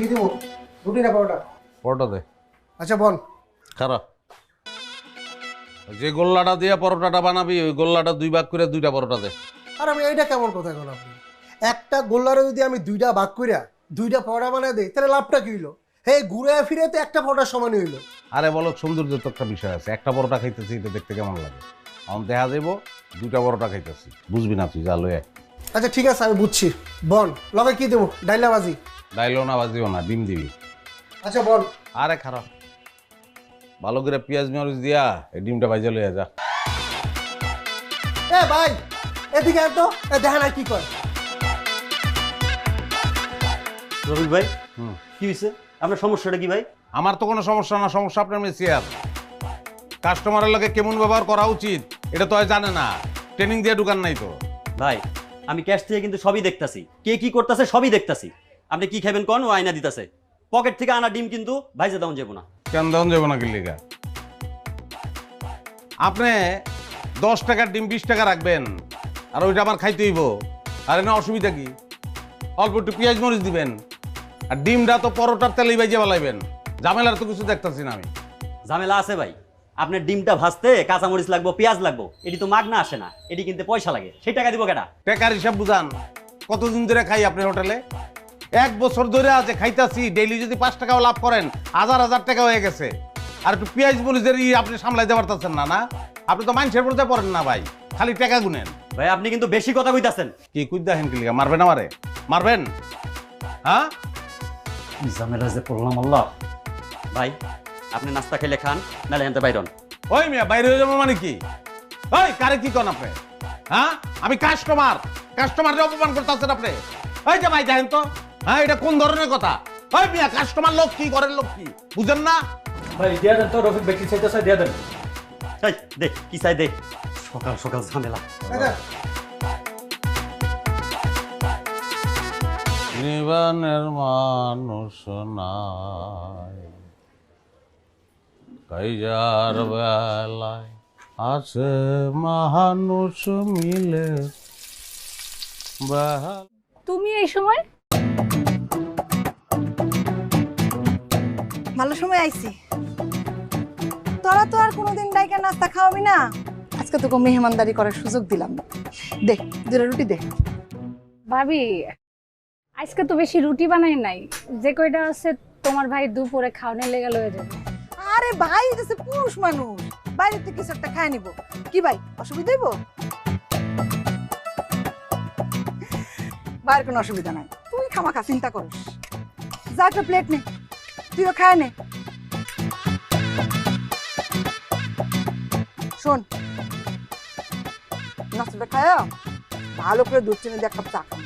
কি দেবো? রুটি না পরোটা? পরোটা দে। আচ্ছা বল। খারাপ যে গোল্লাটা দিয়ে পরোটাটা বানাবি ওই গোল্লাটা 2 ভাগ করে 2টা পরোটা দে। আর আমি এইটা কেমন কথা এখন আপনি? একটা গোল্লারে যদি আমি 2টা ভাগ কইরা 2টা পরোটা বানাই দেই তাহলে লাভটা কি হইলো? হে ঘুরে ফিরে তো একটা পরোটার সমান হইলো। আরে বলো সৌন্দর্য তো একটা বিষয় আছে, একটা পরোটা খাইতেছি এটা দেখতে কেমন লাগে? এখন দেখা যাবো 2টা পরোটা খাইতেছি, বুঝবি না তুই, যা লয়ে আয়। আচ্ছা ঠিক আছে আমি বুঝছি, বল লগে কি দেবো? ডাইলা বাজি? ডাইলও না বাজিও না, ডিম দিবি। আচ্ছা বল। আরে খারাপ, ভালো করে পেঁয়াজ মরিচ দিয়া এই ডিমটা ভাইজা লইয়া যা। এ ভাই এদিকে আয় তো, দেখা না কি কর। রফিক ভাই কি হয়েছে? আপনার সমস্যাটা কি ভাই? আমার তো কোনো সমস্যা না, সমস্যা আপনার মেসিয়ার। কাস্টমারের লগে কেমন ব্যবহার করা উচিত এটা তো আর জানে না, ট্রেনিং দিয়ে ঢুকান নাই তো। ভাই আমি ক্যাশ থেকে কিন্তু সবই দেখতাছি, কে কি করতেছে সবই দেখতাছি। আপনি কি খাবেন কোন? ও আয়না দিতেছে, পকেট থেকে আনা ডিম কিন্তু ভাইজে দাও যাবো না। কেন দেওয়া যাবো না কিলিগা? আপনি 10 টাকার ডিম 20 টাকা রাখবেন আর ওইটা আমার খাইতে হইব, আরে না অসুবিধা কি? অল্প একটু পেঁয়াজ মরিচ দিবেন আর ডিমটা তো পরোটার তেলেই ভাইজে বালাইবেন, ঝামেলার তো কিছু দেখতেছি না আমি। ঝামেলা আছে ভাই, আপনার ডিমটা ভাজতে কাঁচামরিচ লাগবো, পেঁয়াজ লাগবো, এটি তো মাগনা আসে না, এটি কিনতে পয়সা লাগে, সেই টাকা দিব কেটা? টাকার হিসাব বুঝান, কতদিন ধরে খাই আপনার হোটেলে? 1 বছর ধরে আছে খাইতাছি, ডেইলি যদি 5 টাকাও লাভ করেন 1000 টাকা হয়ে গেছে। আর একটু পেঁয়াজ মরিচের আপনি সামলাইতে পারতেছেন না? না আপনি তো মানুষের পড়তে পারেন না ভাই, খালি টাকা গুনেন। ভাই আপনি কিন্তু বেশি কথা কইতাছেন। কি কুইদা হেন কিলিগা? মারবেন আমারে? মারবেন? হ্যাঁ ঝামেলা যে পড়লাম আল্লাহ। ভাই আপনি নাস্তা খেলে খান, নাহলে হেনতে বাইরন। ওই মিয়া বাইরে হয়ে যাবো মানে কি? ওই কারে কি কন আপনি? হ্যাঁ আমি কাস্টমারকে অপমান করতেছেন আপনি। ওই যে ভাই দেখেন তো, হ্যাঁ এটা কোন ধরনের কথা? ওই মিয়া কাস্টমার লোক কি ঘরের লোক কি বুঝেন না? ভাই দিয়া দেন তো, রফিক ব্যক্তি চাইতেছে দিয়া দেন। এই দে কি চাই দে, সকাল সকাল ঝামেলা। জীবনের মানুষ নাই কাইজার বেলায় আছে মানুষ মিলে বেহাল। তুমি এই সময়? ভালো সময় আইছি। তোরা তো আর কোনোদিন ডাইকা নাস্তা খাওয়াবি না, আজকে তোকে মেহমানদারি করার সুযোগ দিলাম। দে 2টা রুটি দে। ভাবি আজকে তো বেশি রুটি বানাই নাই, যে কয়টা আছে তোমার ভাই দুপুরে খাওয়ানো লেগে লয়ে যাবে। আরে ভাই এটা পুরুষ মানুষ, বাইরে থেকে কিছু একটা খায় নিব। কি ভাই অসুবিধা হইব? বাইরের কোনো অসুবিধা নাই, তুই খামাখা চিন্তা করিস। যা একটা প্লেট নে, তুইও খায় নে। শোন নাস্তাটা খায়া ভালো করে দুধ চিনি দিয়ে 1 কাপ চা খা।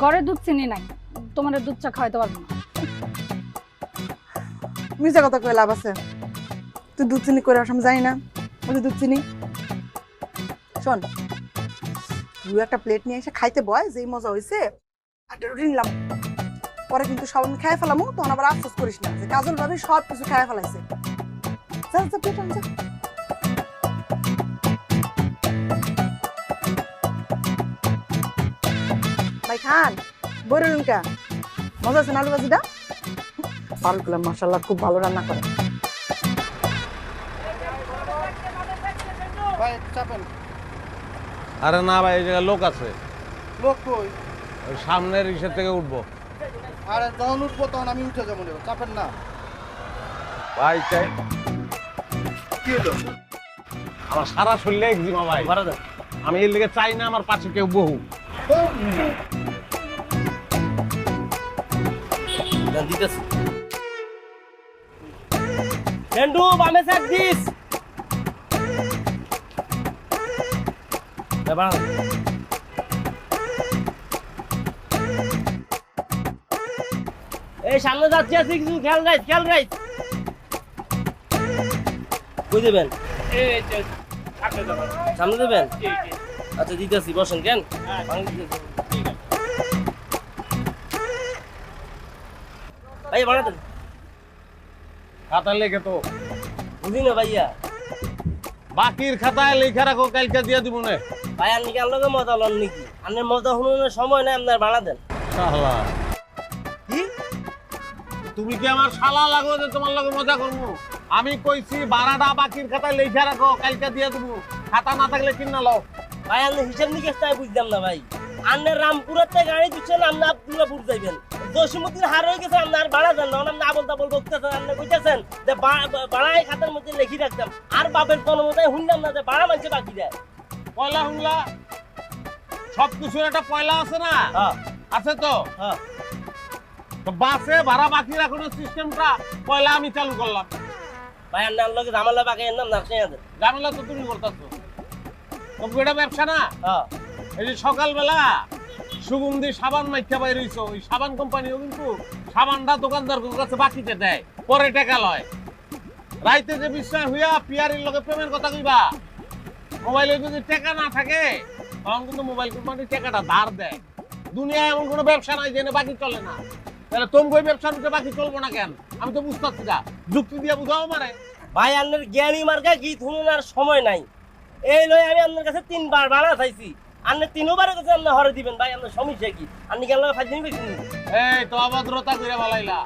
ঘরে দুধ চিনি নাই, তোমার দুধ চা খাওয়াইতে পারবো না। মিশা কথা কয়ে লাভ আছে? তুই দুধ চিনি করে আসলাম জানি না, বলি দুধ চিনি। শোন তুই একটা প্লেট নিয়ে এসে খাইতে বয়, যেই মজা হয়েছে একটা রুটি নিলাম, পরে কিন্তু সব আমি খাই ফেলামো, তখন আবার আফসোস করিস না যে কাজল ভাবি সব কিছু খাই ফেলাইছে। যা যা প্লেট আন যা। ভাই খান বইরে লুনকা, মজা আছে না আলু ভাজিটা? পারুল কালাম মাশাআল্লাহ খুব ভালো রান্না করে। ভাই চাপেন। আরে না ভাই এই জায়গায় লোক আছে। লোক কই? ওই সামনের ইসের থেকে উঠবো। আরে যখন উঠবো তখন আমি উঠে যাবো, চাপেন না ভাই চাই কি হলো? আমার সারা শরীরে একজিমা ভাই, আমি এর লিগে চাই না আমার পাশে কেউ বহু। দিতেছি ফেন্ডু বামে সাইড দিস। এই সামনে যাচ্ছে আছে কিছু, খেয়াল রাইট। কই দেবেন? সামনে দেবেন? আচ্ছা দিতেছি, বসেন। কেন ভাই বানাতেন খাতায় লেখে তো বুঝি না ভাইয়া। বাকির খাতায় লেখা রাখো, কালকে দিয়ে দিব না। ভাই আপনি কেন লোকে মজা লন নাকি? আপনার মজা শুনুনের সময় নাই, আপনার বানা দেন। শালা কি তুমি কি আমার শালা লাগো যে তোমার লগে মজা করবো? আমি কইছি ভাড়াটা বাকির খাতায় লেখা রাখো, কালকে দিয়ে দেবো। খাতা না থাকলে কিনা লও। ভাই আপনি হিসাব নিকেশটা বুঝলাম না ভাই। আপনি রামপুরাতে গাড়ি দিচ্ছেন, আপনি আব্দুল্লাপুর যাইবেন। জসিমুদ্দিন হার হয়ে গেছে, আপনি আর ভাড়া দেন না। আপনি আবল তাবল বকতেছেন, আপনি কইতেছেন যে ভাড়ায় খাতার মধ্যে লিখি রাখতাম। আর বাপের জন্মতায় শুনলাম না যে ভাড়া মানছে বাকি দেয়। পয়লা হুংলা সবকিছুর একটা পয়লা আছে না? হ্যাঁ আছে তো। হ্যাঁ তো বাসে ভাড়া বাকি রাখানোর সিস্টেমটা পয়লা আমি চালু করলাম। ভাই আপনার লোকে ঝামেলা বাকি নাম না খেয়ে ঝামেলা তো তুমি করতেছো। এটা ব্যবসা না? হ্যাঁ এই যে সকালবেলা সুগন্ধি সাবান মাইখা বাইর হইছো, ওই সাবান কোম্পানিও কিন্তু সাবানটা দোকানদার কাছে বাকিতে দেয়, পরে টাকা লয়। রাইতে যে বিষয় হইয়া পিয়ারির লগে প্রেমের কথা কইবা, মোবাইলে যদি টাকা না থাকে তখন কিন্তু মোবাইল কোম্পানি টাকাটা ধার দেয়। দুনিয়ায় এমন কোনো ব্যবসা নাই যেখানে বাকি চলে না। তাহলে তুমি ওই ব্যবসার মধ্যে বাকি চলবো না কেন? আমি তো বুঝতে পারছি না, যুক্তি দিয়ে বুঝাও মারে। ভাই আপনার জ্ঞানী মার্কা গীত শুনার সময় নাই। এই লয় আমি আপনার কাছে 3 বার ভাড়া চাইছি, আপনি 3 বারের কাছে আপনি হরে দিবেন। ভাই আপনার সমস্যা কি? আপনি কেন ফাইজলামি বেশি? এই তো অভদ্রতা করে বলাইলা,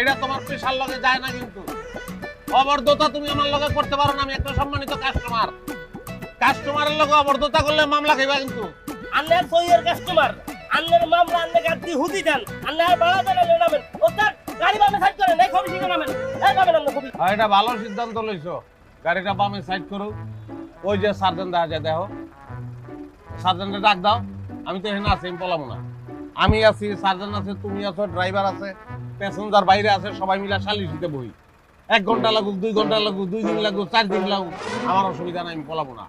এটা তোমার পেশার লগে যায় না। কিন্তু অভদ্রতা তুমি আমার লগে করতে পারো না। আমি একটা সম্মানিত কাস্টমার, কাস্টমারের লগে অভদ্রতা করলে মামলা খাইবা। কিন্তু আপনার সইয়ের কাস্টমার, আপনার মামলা আপনি গাড়ি হুদি দেন, আপনার ভাড়া দেন নামেন। ও তার গাড়ি বামে সাইড করেন, এই খবি ঠিক নামেন, এই নামেন আপনি খবি। এটা ভালো সিদ্ধান্ত লইছো, গাড়িটা বামে সাইড করো। ওই যে সার্জন দেখা যায়, দেখো সার্জনটা ডাক দাও। আমি তো এখানে আছি, আমি পলাবো না। আমি আছি, সার্জন আছে, তুমি আছো, ড্রাইভার আছে, প্যাসেঞ্জার বাইরে আছে, সবাই মিলে সালিশিতে বই। 1 ঘন্টা লাগুক, 2 ঘন্টা লাগুক, 2 দিন লাগুক, 4 দিন লাগুক, আমার অসুবিধা নাই, আমি পলাবো না।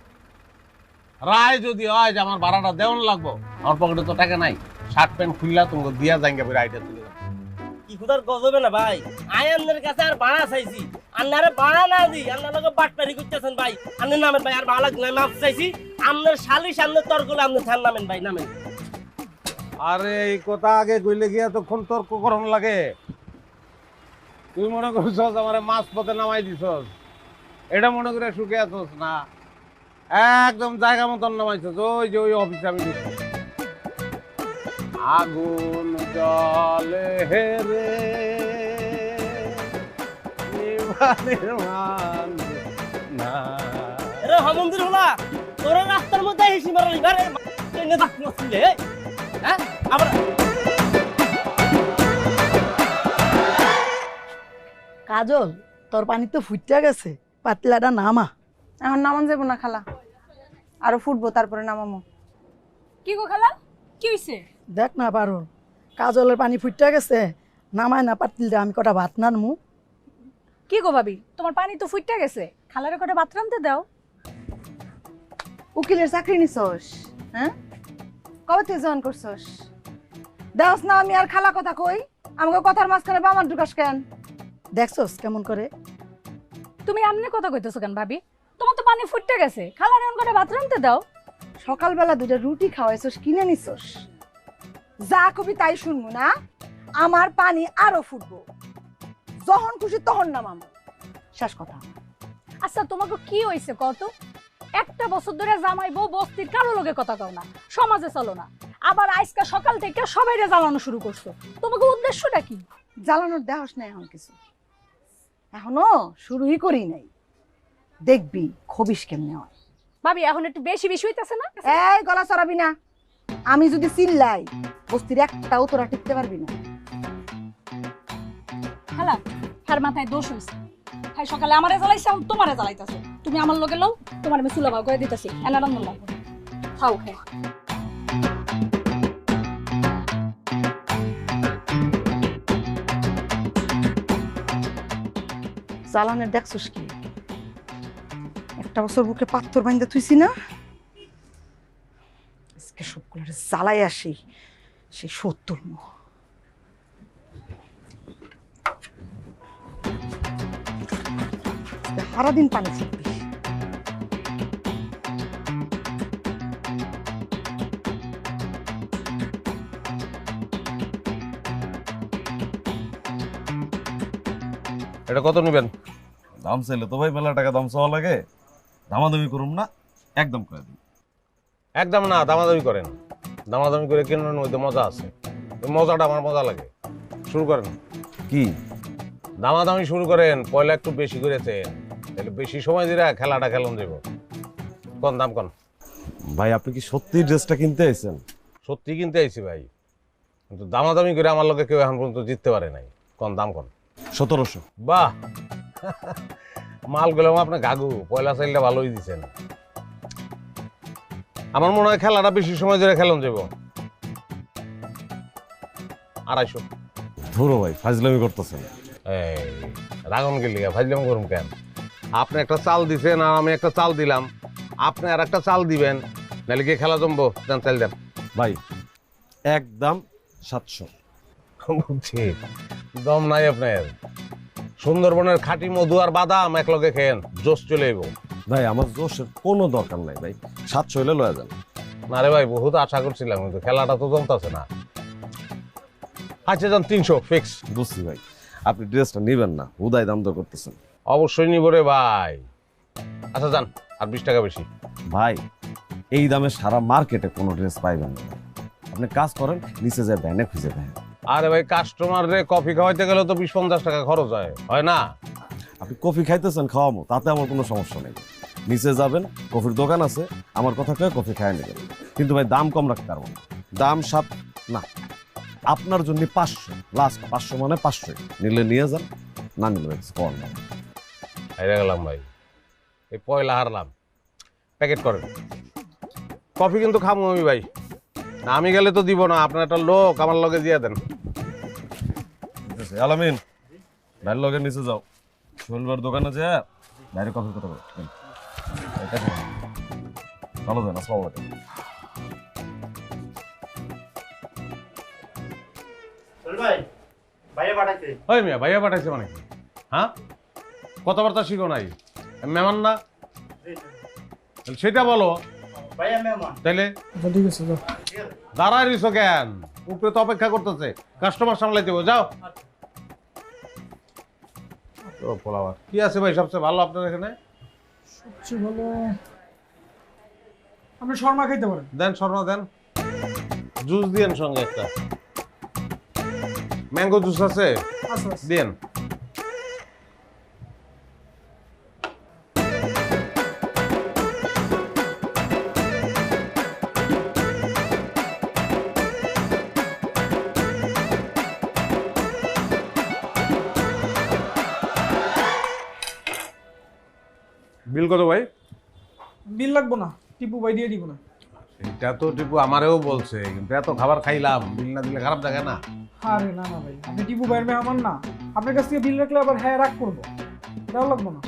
রায় যদি হয় যে আমার ভাড়াটা দেওয়ান লাগবো, আমার পকেটে তো টাকা নাই, শার্ট প্যান্ট খুললা তুমি দিয়া জাঙ্গা বই রাইটা তুলে দাও। কি খুদার গজবে না ভাই, আই আপনার কাছে আর ভাড়া চাইছি, আপনারে ভাড়া না দিই আপনার লগে বাটপারি করতেছেন ভাই। আপনি নামেন ভাই, আর ভাড়া লাগবে না, মাফ চাইছি। আপনার শালিশ আপনার তর্ক করলে আপনি থান নামেন ভাই, নামেন। আরে এই কথা আগে কইলে গিয়া তখন তর্ক করন লাগে। তুই মনে করছস আমার মাছ পথে নামাই দিছস, এটা মনে করে সুখে আছস না। একদম জায়গা মতন নামাইছস। ওই যে ওই অফিসে আমি দিছি, আগুন জলে হেরে নিভানের মান না। আরে হামন্দির হলা তোর রাস্তার মধ্যে হিসি মারালি আরে ট্রেনে যাচ্ছিল ছিলে। হ্যাঁ আবার কাজল, তোর পানি তো ফুটতে গেছে, পাতলাটা নামা। এখন নামান যাবো না খালা, আরো ফুটবো তারপরে নামামো। কি গো খালা, কি হইছে? দেখ না পারুল, কাজলের পানি ফুটতে গেছে, নামায় না পাতিল আমি কটা ভাত নানমু। কি গো ভাবি, তোমার পানি তো ফুটতে গেছে, খালারে কটা ভাত রাঁধতে দাও। উকিলের চাকরি নিছস? হ্যাঁ, কবে তুই জয়েন করছস? দেওস না আমি আর খালা কথা কই, আমাকে কথার মাঝখানে বামার ঢুকাস কেন? দেখছস কেমন করে? তুমি আমনে কথা কইতেছো কেন ভাবি? তোমার তো পানি ফুটতে গেছে, খালারে অন কটা ভাত রাঁধতে দাও। সকালবেলা 2টা রুটি খাওয়াইছস, কিনে নিছস, যা কবি তাই শুনবো না। আমার পানি আরো ফুটবো, যখন খুশি তখন নামামো, শেষ কথা। আচ্ছা তোমাকে কি হইছে কত? একটা বছর ধরে জামাই বউ বস্তির কারো লগে কথা কও না, সমাজে চলো না, আবার আজকে সকাল থেকে সবাইরে জ্বালানো শুরু করছো। তোমাকে উদ্দেশ্যটা কি? জ্বালানোর দেহস নাই এখন কিছু, এখনো শুরুই করি নাই, দেখবি খবিস কেমনে হয়। ভাবি এখন একটু বেশি বেশি হইতাছে না? এই গলা চড়াবি না, আমি যদি চিল্লাই বস্তির একটাও তোরা টিকতে পারবি না। খালা, হার মাথায় দোষ হইছে। খাই সকালে আমারে জ্বালাইছে, এখন তোমারে জ্বালাইতাছে। তুমি আমার লগে লও, তোমার আমি চুলা ভাগ করে দিতেছি, এনা রান্না লাগবে, খাও খাই। জ্বালানের দেখছস কি? একটা বছর বুকে পাথর বাইন্দা থুইছি না, আজকে সবগুলো জ্বালাই আসি, সেই 70 মুখ। সারাদিন পানি ছিটবি। এটা কত নেবেন? দাম চাইলে তো ভাই মেলা টাকা দাম চাওয়া লাগে, দামাদামি করুম না, একদম করে দিন। একদম না, দামাদামি করেন। দামাদামি করে কেন মধ্যে মজা আছে, ওই মজাটা আমার মজা লাগে। শুরু করেন। কি দামাদামি শুরু করেন, পয়লা একটু বেশি করেছেন, তাহলে বেশি সময় দিলে খেলাটা খেলন দেব। কোন দাম কোন? ভাই আপনি কি সত্যি ড্রেসটা কিনতে আইছেন? সত্যি কিনতে আইছি ভাই, কিন্তু দামাদামি করে আমার লোকে কেউ এখন পর্যন্ত জিততে পারে নাই। কোন দাম কোন? 1700। বাহ, মালগুলো আপনার গাগু, পয়লা চাইলটা ভালোই দিচ্ছেন। আমার মনে হয় খেলাটা বেশি সময় ধরে খেলন যাব। 250। ধরো ভাই ফাজলামি করতেছেন। এই রাগন গেলি ভাজলাম করুন কেন? আপনি একটা চাল দিছেন আর আমি একটা চাল দিলাম, আপনি আর একটা চাল দিবেন, নাহলে কি খেলা জমবো? দেন চাল দেন। ভাই একদম 700। বুঝছি, দম নাই আপনার। সুন্দরবনের খাঁটি মধু আর বাদাম একলগে খেয়েন, জোশ চলে এবো। ভাই আমার জোশের কোনো দরকার নাই ভাই, 700 হইলে লয়া যান। না রে ভাই, বহুত আশা করছিলাম, কিন্তু খেলাটা তো জমতেছে না। আচ্ছা যান, 300 ফিক্স। বুঝছি ভাই, আপনি ড্রেসটা নিবেন না, উদয় দাম দর করতেছেন। অবশ্যই নিব রে ভাই। আচ্ছা যান, আর 20 টাকা বেশি। ভাই এই দামে সারা মার্কেটে কোনো ড্রেস পাইবেন না। আপনি কাজ করেন, নিচে যায় ভ্যানে খুঁজে দেন। আরে ভাই, কাস্টমার রে কফি খাওয়াইতে গেলে তো 20-50 টাকা খরচ হয় না? আপনি কফি খাইতেছেন, খাওয়াবো, তাতে আমার কোনো সমস্যা নেই। নিচে যাবেন, কফির দোকান আছে, আমার কথা কয়ে কফি খাই নেবেন। কিন্তু ভাই দাম কম রাখতে পারবো না। দাম 7 না, আপনার জন্য 500 লাস্ট। 500 মানে 500, নিলে নিয়ে যান, না নিলে কম। হাইরা গেলাম ভাই, এই পয়লা হারলাম। প্যাকেট করেন। কফি কিন্তু খামো আমি ভাই, না আমি গেলে তো দিব না। আপনার একটা লোক আমার লগে দিয়ে দেন। আলামিন ভাইয়ের লগে নিচে যাও, শনিবার দোকানে যে বাইরে কফির কথা বলো। ভালো দেন, আসসালামু আলাইকুম। ওই মিয়া, ভাইয়া পাঠাইছে মানে কি? হ্যাঁ, কথাবার্তা শিখো নাই? মেহমান না, সেটা বলো। তাইলে দাঁড়ায় রইছো কেন? উপরে তো অপেক্ষা করতেছে, কাস্টমার সামলাই দেবো। যাও। কি আছে ভাই সবচেয়ে ভালো আপনার এখানে? সবচেয়ে ভালো আপনি শর্মা খাইতে পারেন। দেন শর্মা দেন, জুস দিয়েন সঙ্গে একটা। ম্যাঙ্গো জুস আছে? আচ্ছা আচ্ছা। দেন। বিল কত ভাই? বিল লাগবো না, টিপু ভাই দিয়ে দিব না। এটা তো টিপু আমারেও বলছে, কিন্তু এত খাবার খাইলাম, বিল না দিলে খারাপ লাগে না? আরে না না ভাই, আপনি টিপু ভাইয়ের মেহমান না, আপনার কাছ থেকে বিল রাখলে আবার হ্যাঁ রাগ করবো, এটাও লাগবো না।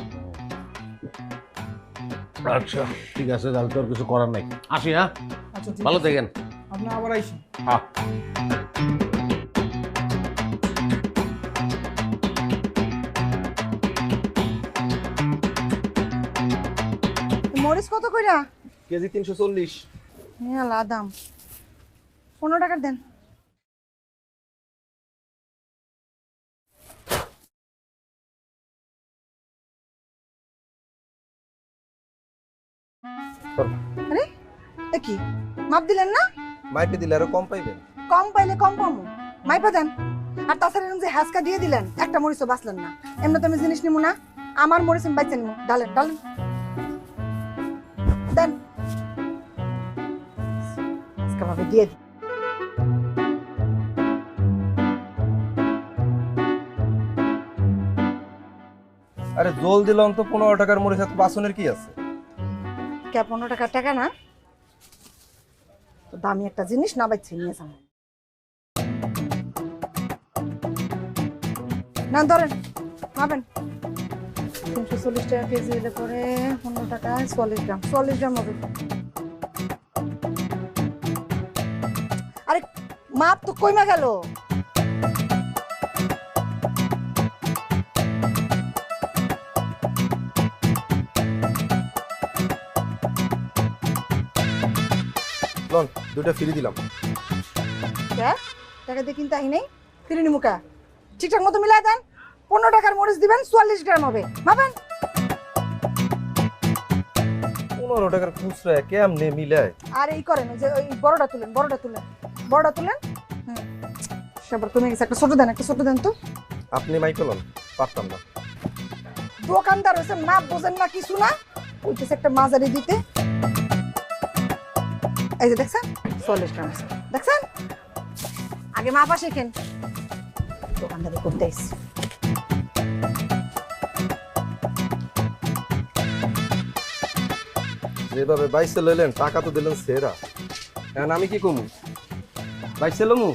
আচ্ছা ঠিক আছে, তাহলে তোর কিছু করার নাই। আসি। হ্যাঁ, আচ্ছা ঠিক ভালো আছে। দেখেন। আপনি আবার আইসেন। হ্যাঁ। মরিচ কত কইরা? কেজি 340। হ্যাঁ দাম 15 টাকার দেন। আরে এ কি মাপ দিলেন না? মাইপে দিলে আরো কম পাইবেন। কম পাইলে কম পামু, মাইপা দেন। আর তাছাড়া এরকম যে হ্যাসকা দিয়ে দিলেন, একটা মরিচও বাঁচলেন না। এমনি তো আমি জিনিস নিমু না, আমার মরিচ আমি বাইচে নিমু। ডালেন ডালেন দেন, আজকে ভাবে দিয়ে দিই। আরে জল দিলাম তো 15 টাকার মরিচ, এত বাসনের কি আছে? কে 15 টাকার টাকা না? তো দামি একটা জিনিস না বাইছে নিয়ে যান। না ধরেন, পাবেন 340 টাকা কেজি হলে পরে 15 টাকায় 40 গ্রাম, 40 গ্রাম হবে। আরে মাপ তো কইমা গেল। লন, দুইটা ফ্রি দিলাম। টাকা দিয়ে কিনতে আই নেই, ফিরে নিমুকা। ঠিকঠাক মতো মিলাই দেন। 15 টাকার মরিচ দিবেন, 44 গ্রাম হবে, ভাবেন। 15 টাকার খুচরা কেমনে মিলায়? আর এই করেন, ওই যে ওই বড়টা তুলেন, বড়টা তুলেন, বড়টা তুলেন। প্রেশার আবার কমে গেছে, একটা ছোট দেন তো। আপনি মাইকেলন পারতাম না। দোকানদার হয়েছে, মাপ বোঝেন না কিছু না, ওইটাছে একটা মাঝারি দিতে। এই যে দেখছেন 40 গ্রাম আছে। দেখছেন, আগে মাপা শেখেন, দোকানদারি করতে এসেছি। যেভাবে বাইসে লইলেন টাকা তো দিলেন সেরা। এখন আমি কি কমু? বাইসে লমু?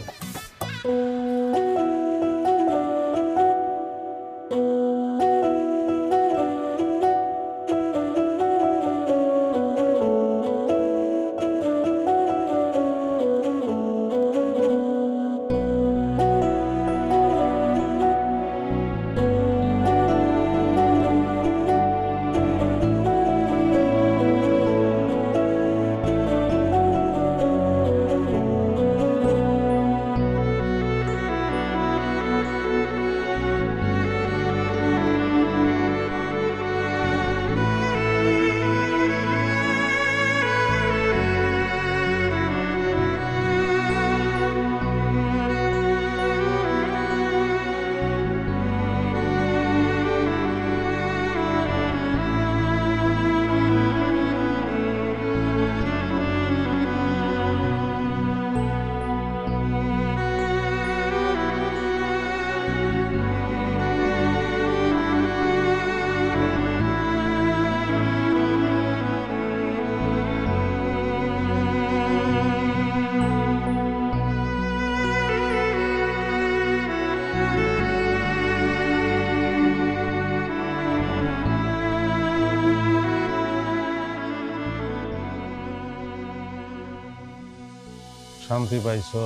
শান্তি পাইছো?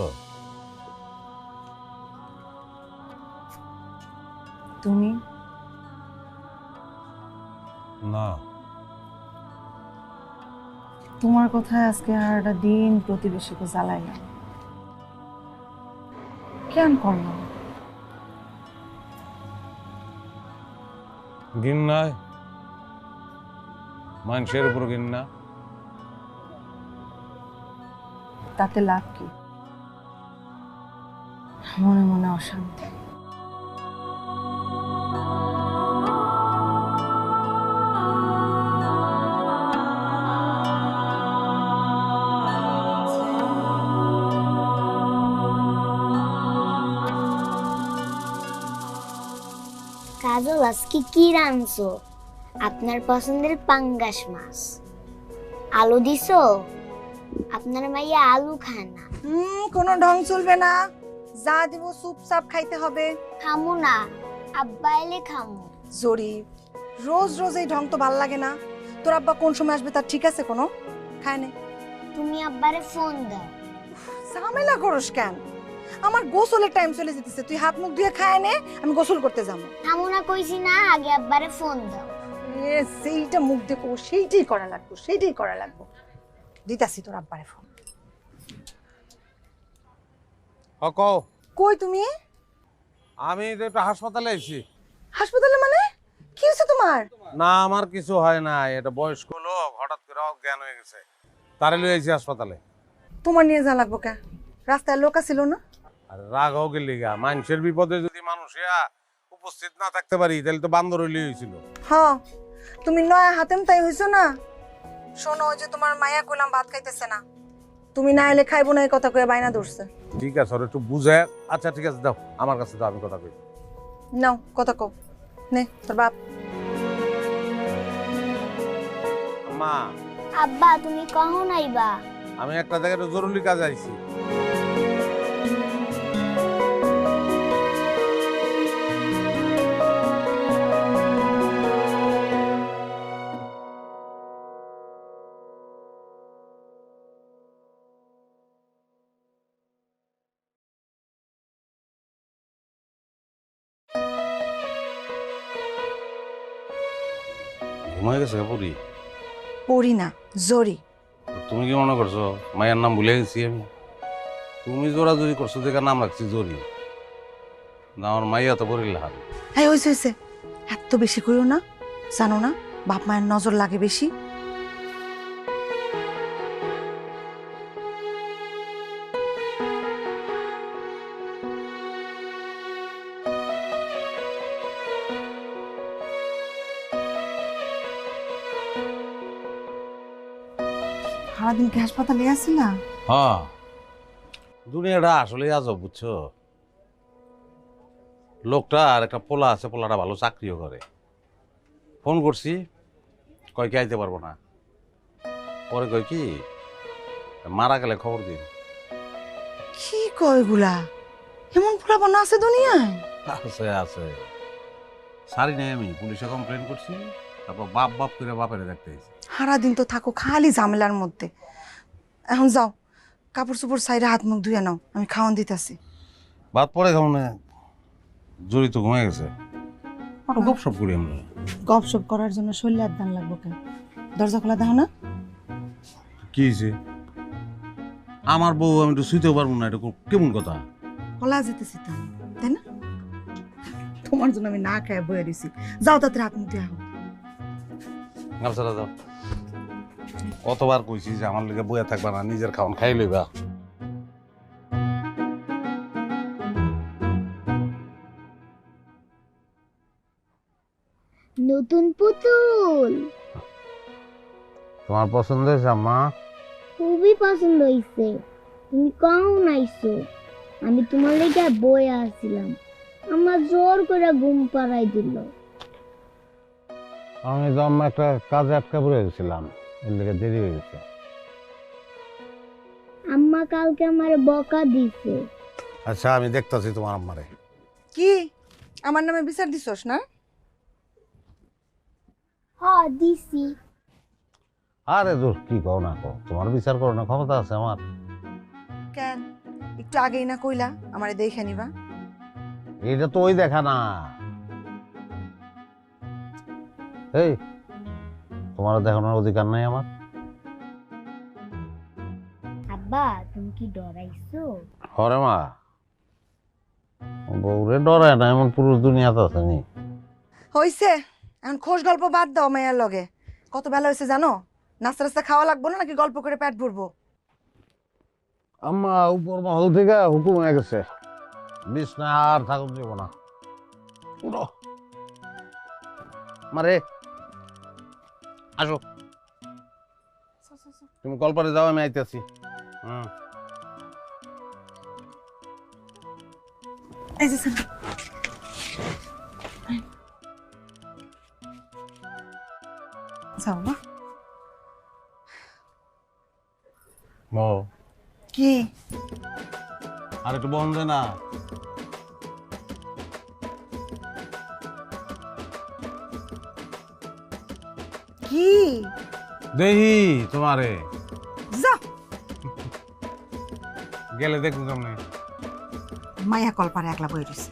তুমি না, তোমার কথায় আজকে আর একটা দিন প্রতিবেশীকে জ্বালাইলাম, কেন করলাম? গিন্নায় মানুষের উপর গিন্না। তাতে লাভ কি? মনে মনে অশান্তি। কাজল, আজকে কি রাঁধছো? আপনার পছন্দের পাঙ্গাস মাছ। আলু দিছো? আপনার মাইয়া আলু খায় না। কোনো ঢং চলবে না, যা দিব চুপচাপ খাইতে হবে। খামু না, আব্বা এলে খামু। জরিফ, রোজ রোজ এই ঢং তো ভাল লাগে না। তোর আব্বা কোন সময় আসবে তার ঠিক আছে কোনো? খায় নে। তুমি আব্বারে ফোন দাও। ঝামেলা করস কেন? আমার গোসলের টাইম চলে যেতেছে, তুই হাত মুখ ধুয়ে খায় নে, আমি গোসল করতে যাবো। খামু না কইছি না, আগে আব্বারে ফোন দাও। সেইটা মুখ দেখো, সেইটাই করা লাগবো, সেইটাই করা লাগবো। দিতাছি তোর আব্বারে ফোন। কও। কই তুমি? আমি তো একটা হাসপাতালে আইছি। হাসপাতালে মানে? কি হয়েছে তোমার? না, আমার কিছু হয় না, এটা বয়স্ক লোক হঠাৎ করে অজ্ঞান হয়ে গেছে, তারে লই আইছি হাসপাতালে। তোমার নিয়ে যা লাগবো কে? রাস্তায় লোক ছিল না? আর রাগ হোক লিগা, মানুষের বিপদে যদি মানুষ উপস্থিত না থাকতে পারি তাহলে তো বান্দর হইলে হয়েছিল। হ্যাঁ, তুমি নয়া হাতেম তাই হইছো না। শোনো, ওই যে তোমার মায়া কইলাম ভাত খাইতেছে না, তুমি না এলে খাইবো না এই কথা কয়ে বাইনা ধরছে। ঠিক আছে, ওর একটু বুঝে। আচ্ছা ঠিক আছে, দাও আমার কাছে দাও, আমি কথা কই। নাও কথা কও। নে তোর বাপ। মা, আব্বা তুমি কখন আইবা? আমি একটা জায়গায় জরুরি কাজ আইছি। ঘুমাই গেছে পুরি? পড়ি না, জরি। তুমি কি মনে করছো মায়ের নাম ভুলে গেছি আমি? তুমি জোরাজুরি করছো দেখে নাম রাখছি জরি, না আমার মাইয়া তো পড়িল হাল। হ্যাঁ হয়েছে হয়েছে, এত বেশি কইও না, জানো না বাপ মায়ের নজর লাগে বেশি। সারাদিন কি হাসপাতালে আছি না? হ্যাঁ, দুনিয়াটা আসলে আজব, বুঝছো? লোকটা আর একটা পোলা আছে, পোলাটা ভালো চাকরিও করে। ফোন করছি, কয় কি আইতে পারবো না। পরে কয় কি মারা গেলে খবর দিন। কি কয় এগুলা? এমন পোলাপান আছে দুনিয়ায়? আছে আছে, সারি নাই, আমি পুলিশে কমপ্লেন করছি, তারপর বাপ বাপ করে বাপের দেখতে গেছি। সারাদিন তো থাকো খালি ঝামেলার মধ্যে। এখন যাও, কাপড় চোপড় সাইডে হাত মুখ ধুয়ে নাও, আমি খাওয়ান দিতেছি। বাদ পরে খাও না, জড়ি তো ঘুমিয়ে গেছে। গপ সপ করি আমরা। গপ সপ করার জন্য শরীরে দান লাগবো কেন? দরজা খোলা দাও না। কি হয়েছে? আমার বউ, আমি তো শুইতেও পারবো না, এটা কেমন কথা? খোলা যেতেছি তো, তাই না? তোমার জন্য আমি না খায় বয়ে দিছি। যাও তাতে হাত মুখ ধুয়ে আহো। গামছাটা দাও। কতবার কইছি যে আমার লিগে বইয়া থাকবা না, নিজের খাওয়ান খাই লইবা। নতুন পুতুল তোমার পছন্দ হয়েছে আম্মা? খুবই পছন্দ হইছে। তুমি কখন আইছো? আমি তোমার লেগে বয়ে আসছিলাম, আমার জোর করে ঘুম পাড়াই দিল। আমি তো আম্মা একটা কাজে আটকা পড়ে গেছিলাম, এর লেগে দেরি হয়ে গেছে। আম্মা কালকে আমার বকা দিছে। আচ্ছা, আমি দেখতাছি তোমার আম্মারে। কি আমার নামে বিচার দিছস না? হ্যাঁ দিছি। আরে দোষ, কি কও না কও, তোমার বিচার করো না ক্ষমতা আছে আমার। কেন একটু আগেই না কইলা আমারে দেখে নিবা? এটা তো ওই দেখা না। এই, তোমার দেখানোর অধিকার নাই আমার। আব্বা তুমি কি ডরাইছো? হরে মা, বউরে ডরায় না এমন পুরুষ দুনিয়াতে আছে নি? হইছে, এখন খোশ গল্প বাদ দাও মায়ের লগে। কত বেলা হয়েছে জানো? নাস্তা রাস্তা খাওয়া লাগবো না নাকি গল্প করে পেট ভরবো? আম্মা উপর মহল থেকে হুকুম হয়ে গেছে, বিছনা আর থাকুন যাব না। উঠো মারে, আসো। তুমি কলপারে যাও, আমি আইতেছি। এই যে স্যার। যাও না। কি আর একটু বন্ধ না। কি দেহি তোমারে যাও, গেলে দেখবো কেমনে। মায়া কলপারে একলা বই রইছে।